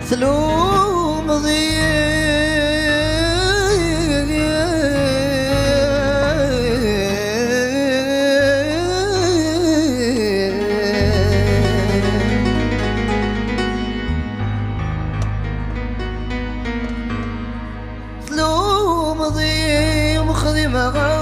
ثلوم ضي مخدمة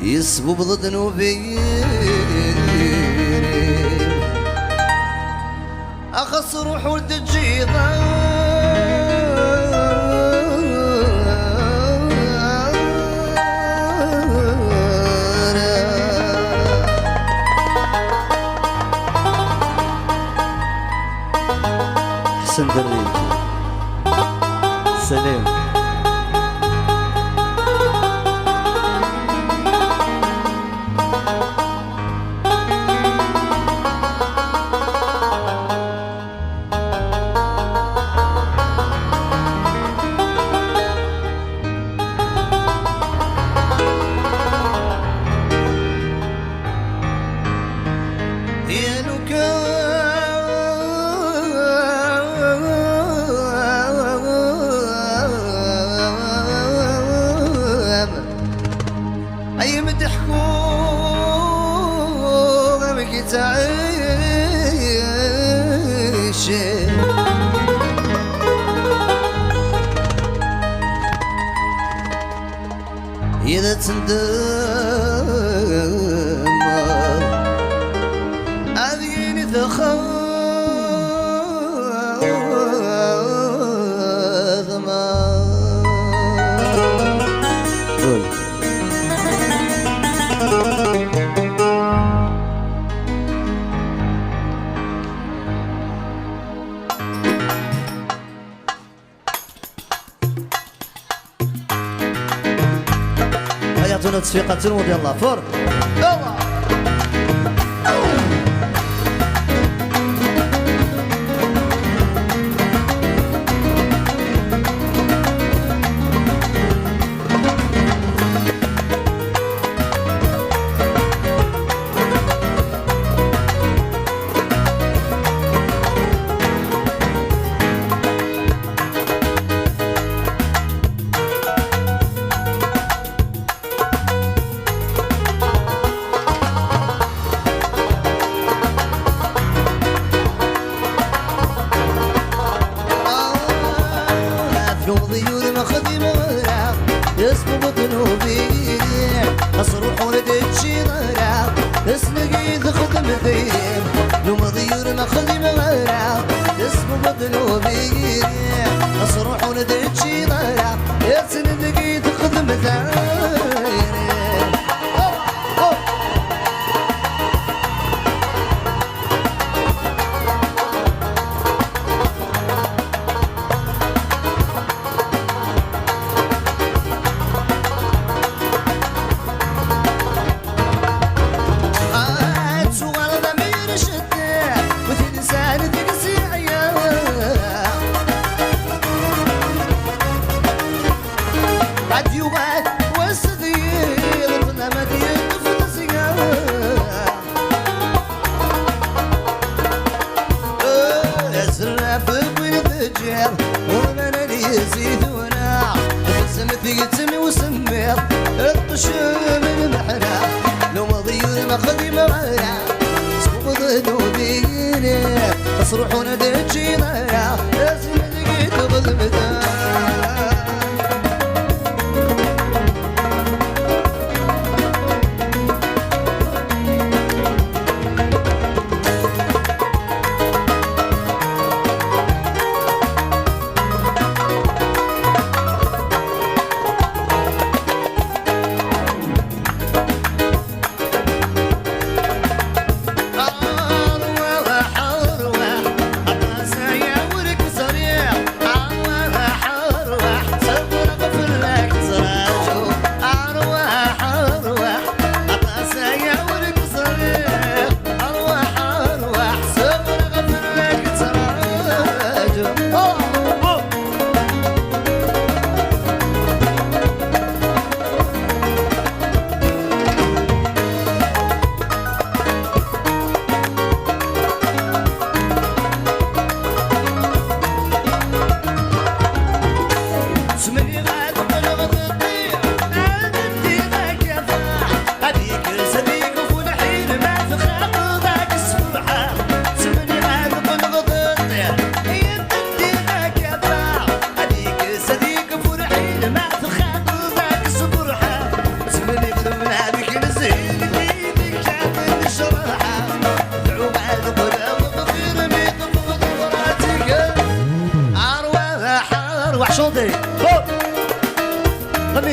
يسبب ضد ذنوبي أخص روح ولد الجيضة حسن دريد سلام أي متحكو غمك تعيش إذا تندم أذيني تخاف يعطونا تصفيقة ودي الله فور يلا يسبب ذنوبي أصروح ولد الشيطان اسنقي خدم ذيب لو مضيور ما خلي مغرا يسبب ذنوبي أصروح ولد الشيطان اسنقي خدم ذيب ومن يزيدونا سمثيتني وسمير الطشم المحرا لو مضير ما خدم معنا سوق ذنوبيني اصرحونا دجينا لازم لقيت ظلمتها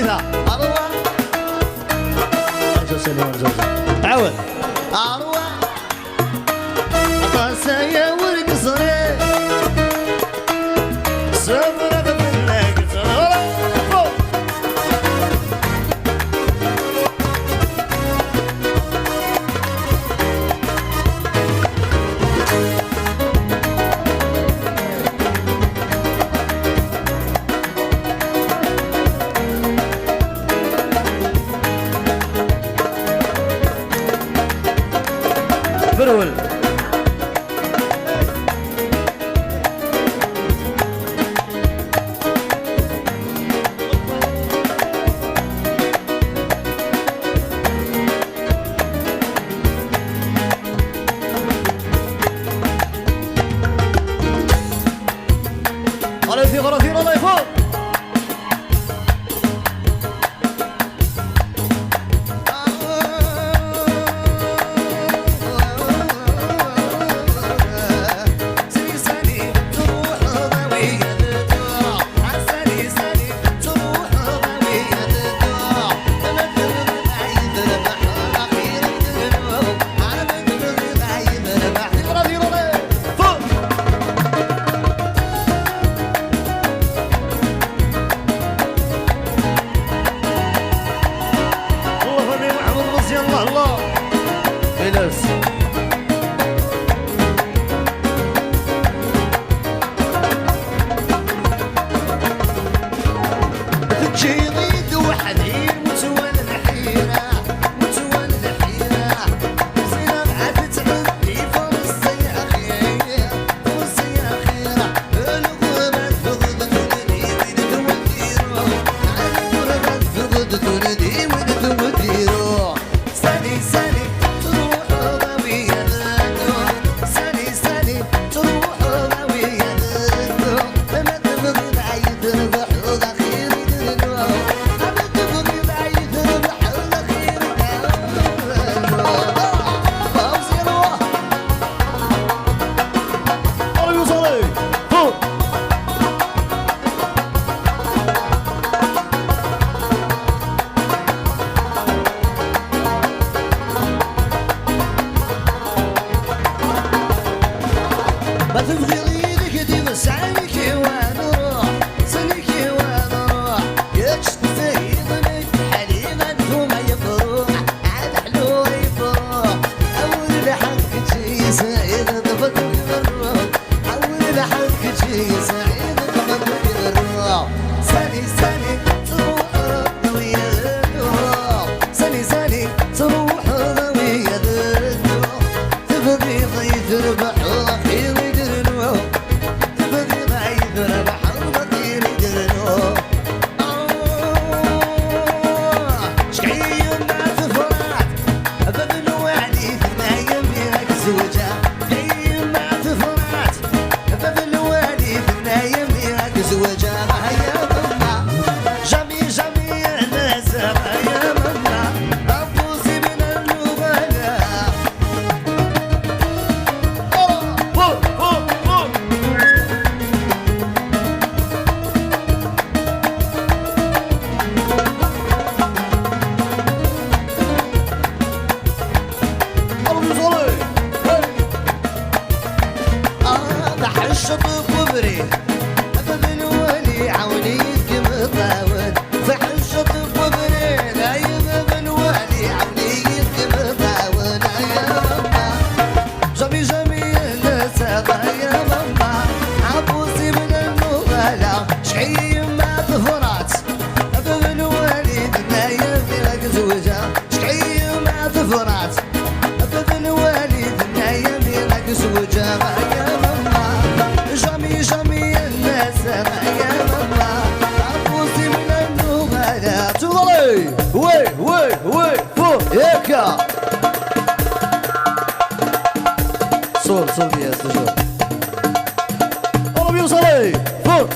سميتها أروى أرجو سليم أرجو عاود أروى قاسية ورق صريح صبرك منك فوق فرول الله يفيق الله يفيق الله يفوق الله فيلس تجيني وحدي متوال الحيرة متوال الحيرة زينب عاد تعدي فرصي أخيرة فرصي أخيرة الغربة فقدتني وين توديرو الغربة فقدتني وين توديرو سالي سالي تروح ضوية ذاتو سالي سالي تروح ضوية ذاتو ما تبغي بعيد ربح الأخير يدلو ما تبغي بعيد ربح الأخير يدلو فوزي روح قرب يوصلي فوق ما تبغي غيرك دي مسعيك ونروح سنك ونروح يجتفي ضمك حليما ثم يفروح عاد حلو يفروح أول لحقك شي سعيد ضفتك بالروح أول لحقك شي سعيد ضفتك بالروح سالي سالي تروح ضوية ذاتو سالي سالي تروح ضوية ذاتو تبغي ضيف ربح الأخير تبغي بعيد ربح الأخير يدرنو شقي ما تفرات بابن وعدي ما يمينك زوجة شقي ما تفرات بابن وعدي ما يمينك زوجة يا ماما جمي جمي الناس يا ماما أبوسي من النبلاء بحشط بكبري أبن ولي عونيك مطاود بحشط بكبري نايم أبن ولي عونيك مطاود يا ماما جمي جمي الناس يا ماما عبوسي من النغالة شحي ما تفرات أبن ولي نايم لك زوجة شحي ما تفرات أبن ولي نايم لك زوجة يا ماما جمي جمي الناس يا ماما عبوسي من النغالة تغلي وي فوق هيكا صول يا استاذ قرب يوصلي فوق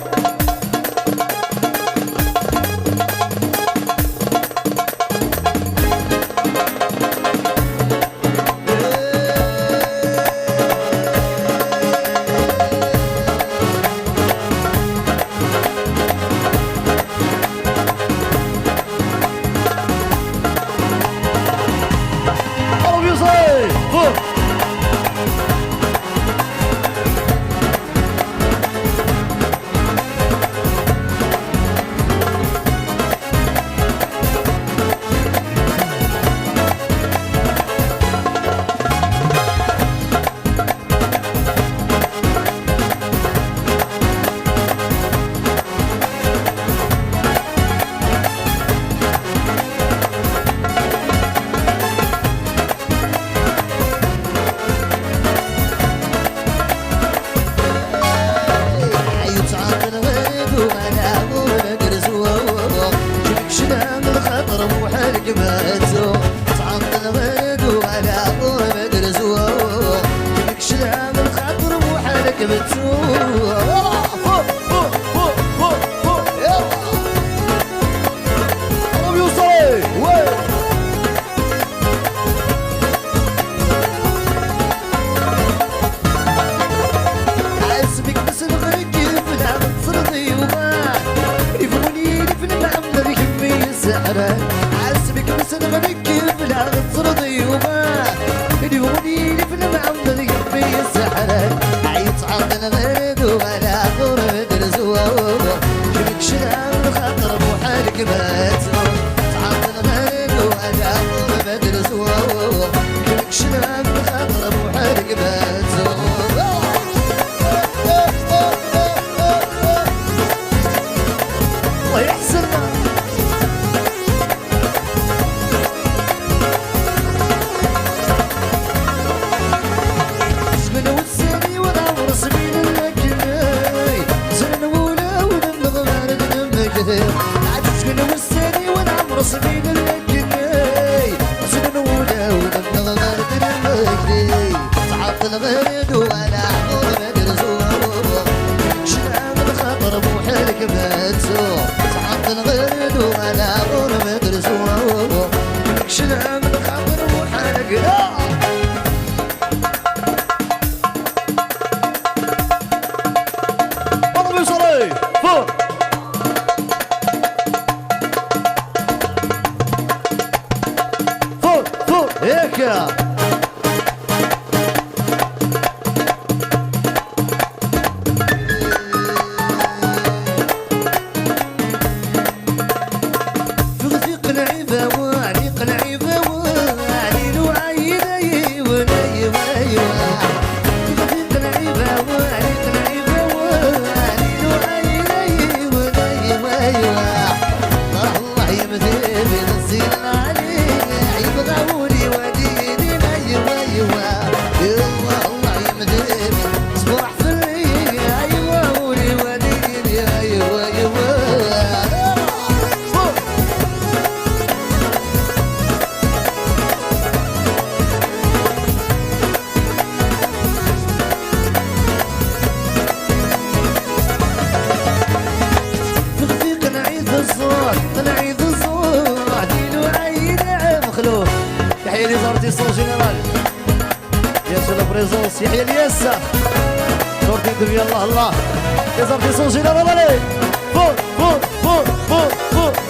ركبته فوق فوق فوق فوق فوق يلا قرب يوصل وين حاسبك بس نغيب نعم تصرضي وما يفوني في النعم ذي كمي السحرة حاسبك بس نغيب نعم تصرضي وما يفوني في النعم ذي كمي السحرة عيط عطنا غيد ولا غرب درزوه شبك شنان خاطر بوحالك باتو عطنا غيد ولا غرب درزوه شبك شنان خاطر بوحالك باتو الغرد ولا عمر مدرسوه شنام الخطر بوحلك باتسو تعط الغرد ولا عمر مدرسوه شنام الخطر بوحلك اضرب يوصلي فوق فوق فوق هيك يحيى لي زارتي سون جينيرال يا سو لا بريزونس يحيى الياسا زارتي دبي الله الله يا زارتي سون جينيرال علي فوق فوق فوق فوق فوق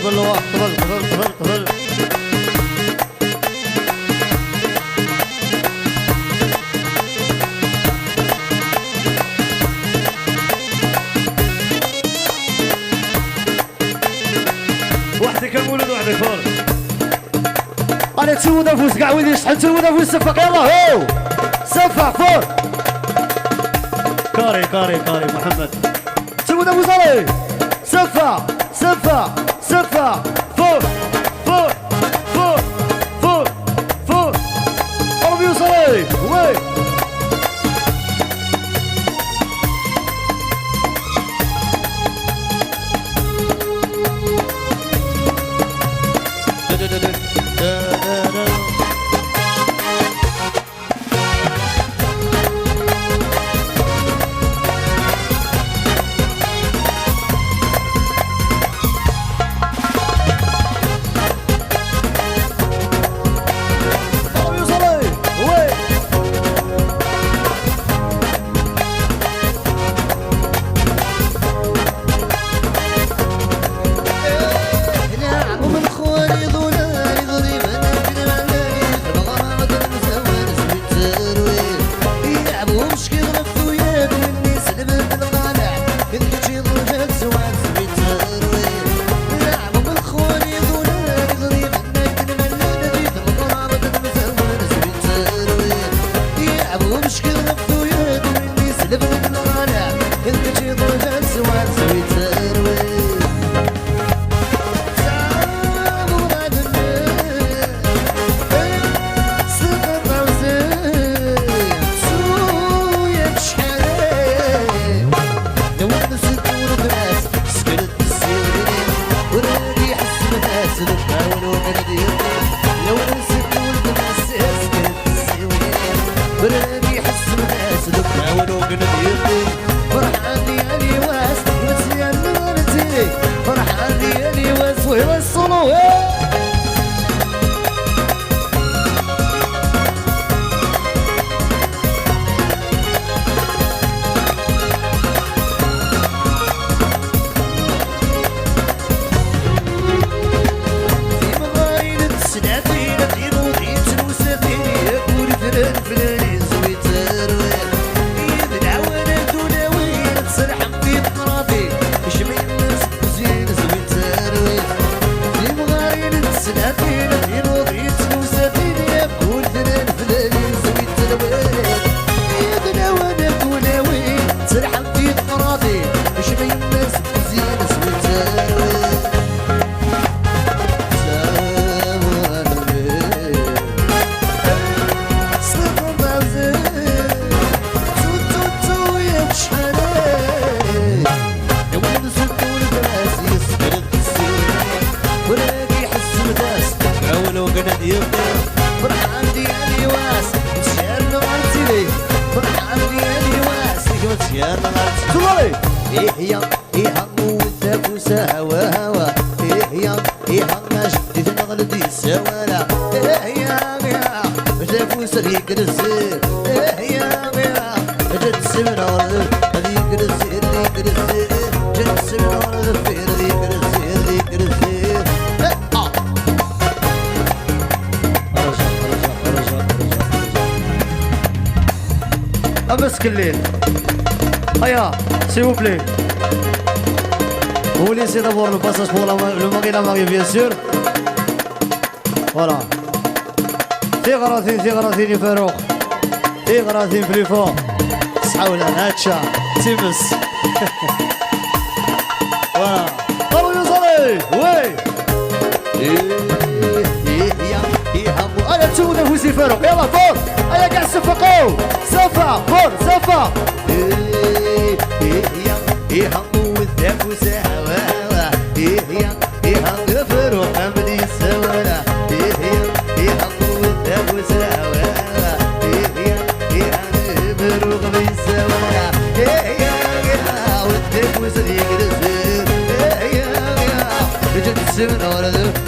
طبل وحدك المولد وحدك فور انا تسود افوس كاع وين يشحن تسود افوس سفق يلا هو سفق فور كاري محمد تسود افوس علي سفق فور قرب يوصلي وي غادي باش ما يمس مزيان سويتها فرحان ديالي واس مشيان غارتي فرحان ديالي واس مشيان غارتي تولي إيه يا إيه موتك وسهوا هوا إيه يا إيه جديد نغلدي السوالا إيه يا جاك وسريك الزير إيه يا جد السمن هذيك الزير ذيك الزير جد السمن الفير ذيك الزير ذيك الزير أمسك الليل هيا s'il vous plaît. Vous laissez d'abord le passage pour le mari et la mariée bien sûr. Voilà. ثغرتين فاروق ثغرتين في الفوق سحاولة هاتشا تيمس voilà. طلعوا يا صلي وي أنا تونا فوزي فاروق يلا فور هيا قاع صفقوا صفا فور صفا يهمو الذاك وسهوا يهم فاروق أمدي السوالة يهمو الذاك وسهوا يهم فاروق بالسوالة والذاك وسديق الزير جد السمن ورد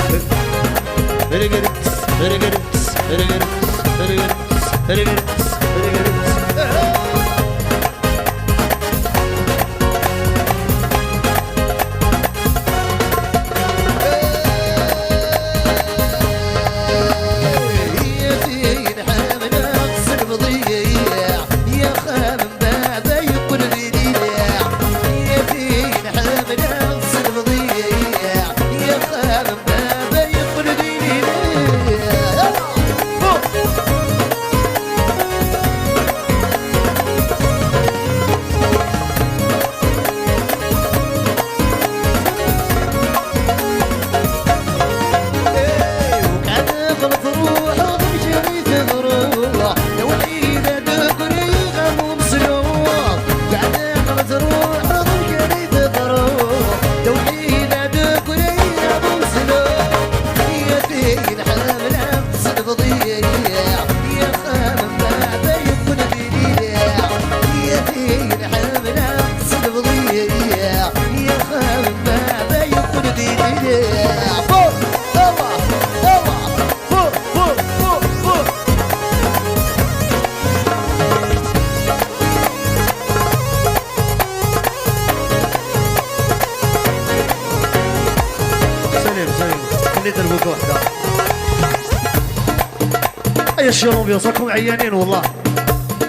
ايش لومبيوس راكم عيانين والله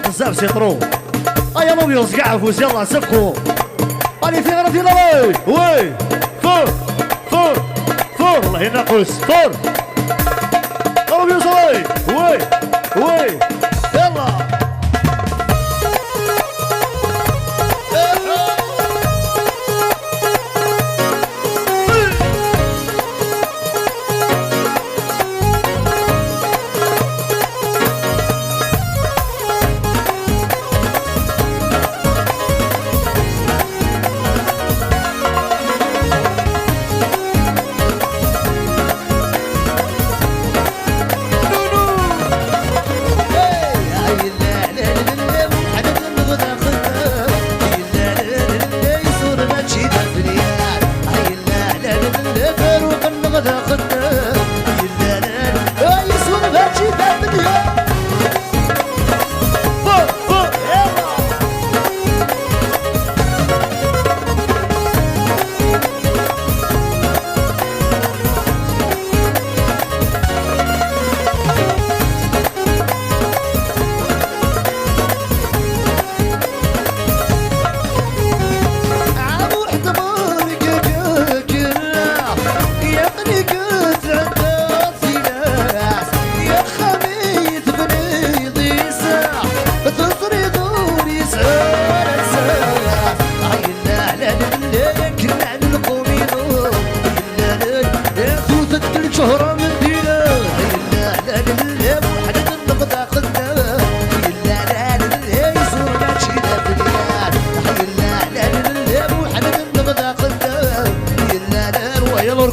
بزاف سيطرو ايا لومبيوس كاع فوز يلا سبقوا راني في غرفتي وي فور والله ناقص فور لومبيوس وي يلا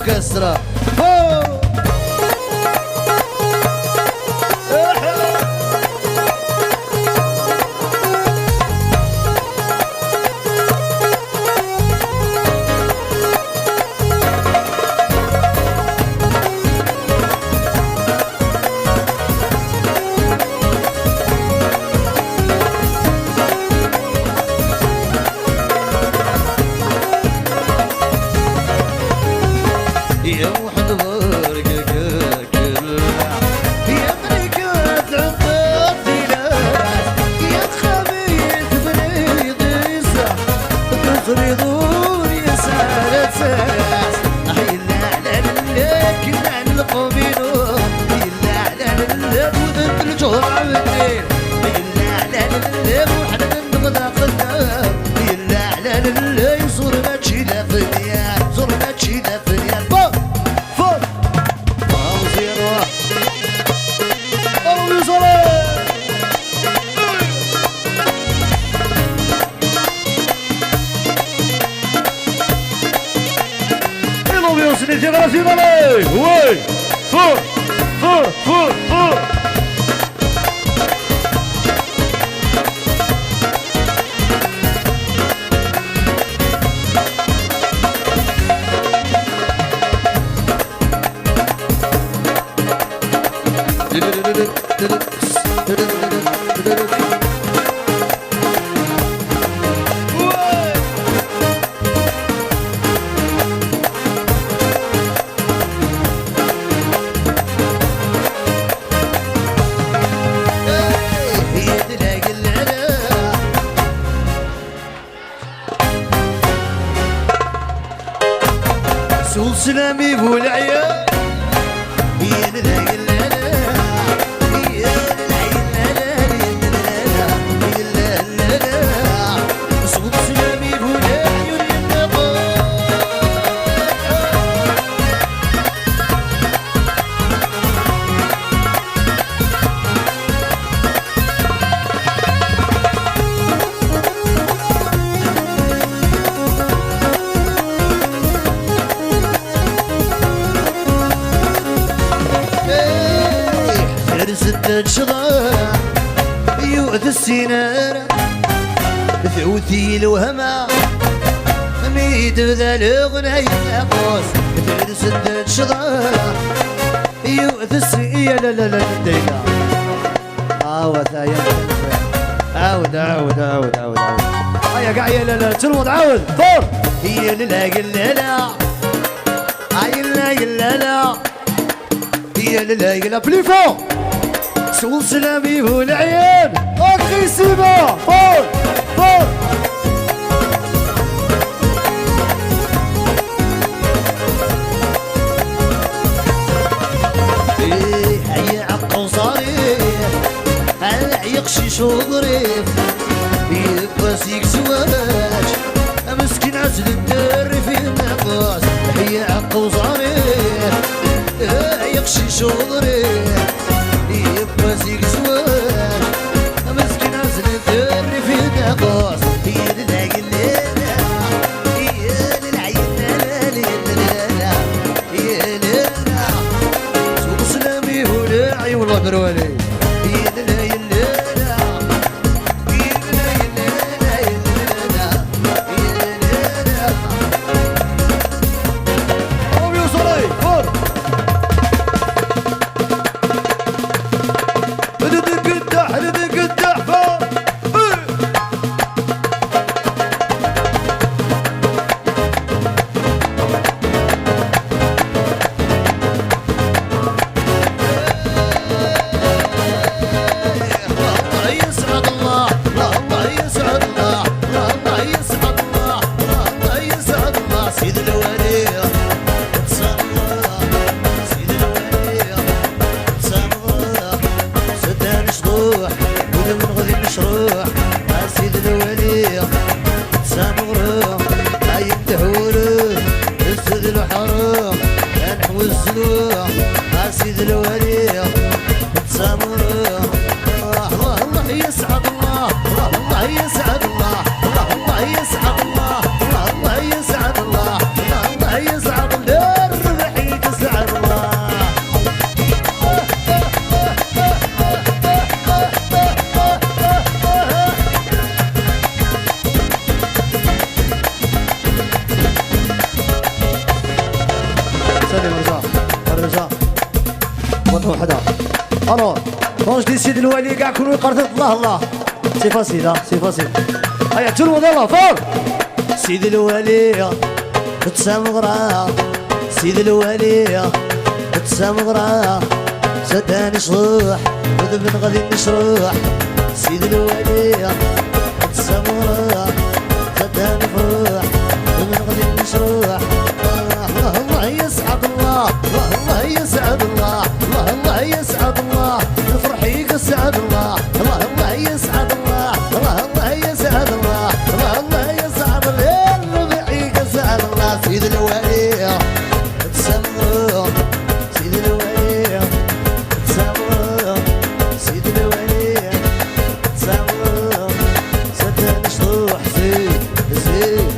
وكسرة يا واحد برقك يا ملكة الطفيلات يا خبيث بني ضيسة تفرضون يا سالة ساس يلا على لك يلا القبيلو يلا على اللب وذب الجوع بالليل يلا على اللب وحنا نبغى قدام يلا على اللب يصور ما تشي لا فنيا صور ما تشي لا فنيا Internazionale! Uè! Fur! Fur! Fur! Fur! سول سلامي بولعيا يا لا لا لا يا لا لا لا لا سول سلامي بولعيا ستة شغال يوث السنارة ثوثي الوهمة ميت ذا الغنى ينقص مثل ستة شغال يوث السنارة لا لا لا دينا عاود عاود عاود عاود عاود هيا قاعد لا لا تلوض عاود فور هي لا لا لا هيا لا لا لا هي لا لا بلي فور سول سلامي والعيان اخي سيبا فور فور هيا عقو صريح هلا يقشي ظريف يباسيك زواج مسكين عزل الدار في النقاس هيا عقو صريح يقشي ظريف يباسيك زواج مسكين عزل الدار في النقاس هي للاقي الليلة هي للعين لا لا لا هي ليلة سوق سلامي ولاعي والله دروالي هي للاقي الليلة هي للاقي الليلة هي ليلة قوم يوصلي فور سيد الولي تسامر الله يسعد الله يسعد الله الله يسعد الله الله يسعد الله الو كون جدي سيد الوالي كاع كونوا قرطت الله الله سي فاسيل سي فاسيل هيا تو الموند يلا فور سيد الوالي تسامغرا سيد الوالي تسامغرا سداني شروح وذبن غادي نشروح سيد الوالي تسامغرا سداني فروح وذبن غادي نشروح الله الله يسعد الله الله يسعد الله الله يسعد الله الفرح يسعد الله الله يسعد الله الله يسعد الله الله يسعد الربيع يسعد الله سيد الوالي تسامغرا سيد الوالي تسامغرا سيد الوالي تسامغرا سداني شروح زيد زيد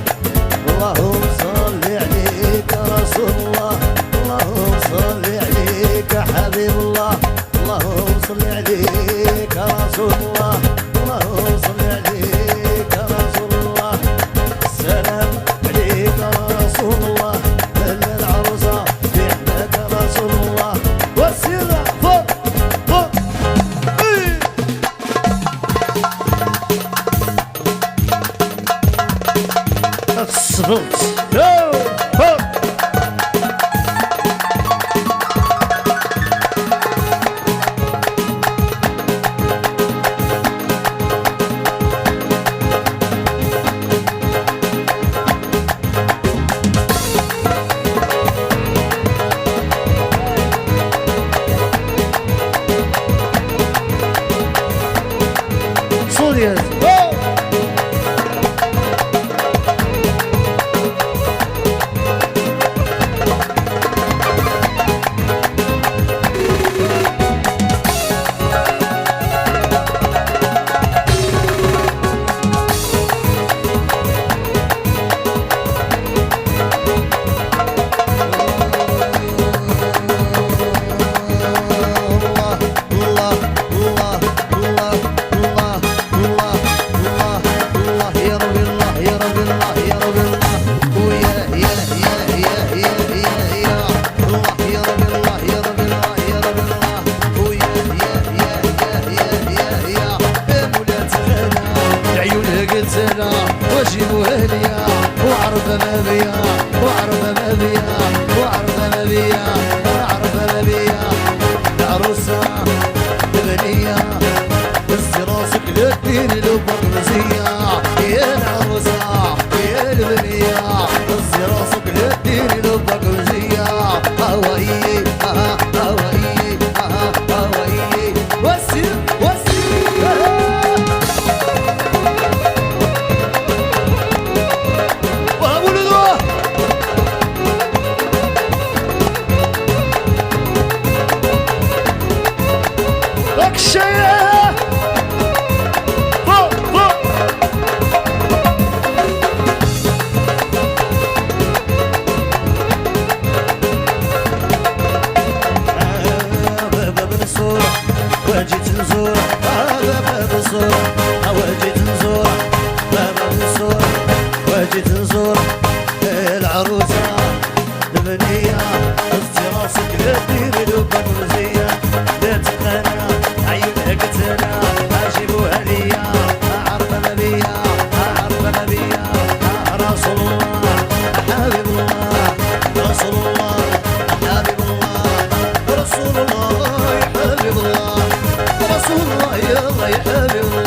اللهم صل عليك يا رسول الله اللهم صل عليك يا حبيب الله اللهم صل عليك يا رسول الله اللهم صل عليك يا رسول الله السلام عليك يا رسول الله هلا العروسة في حدك يا رسول الله والسيرة فوق فوق الصوت فوق صوريا وجيبوا هدية وعرف ما بيا وعرف ما بيا وعرف ما بيا وعرف ما بيا العروسة البنية بس راسك للدين لو بغرزية يا العروسة يا البنية بس راسك للدين لو بغرزية هواي هواي هواي وسير شيء فوق فوق باب الصورة وجيت نزور باب الصورة وجيت نزور باب الصورة وجيت نزور العروسة البنية قصدي راسك للدير لو بغرزية لا تقنع عيونها قتلة اجيبوا هدية اعرف ما بيا اعرف ما بيا رسول الله حبيب الله رسول الله حبيب الله رسول الله يا حبيب الله رسول الله يلا يا حبيب الله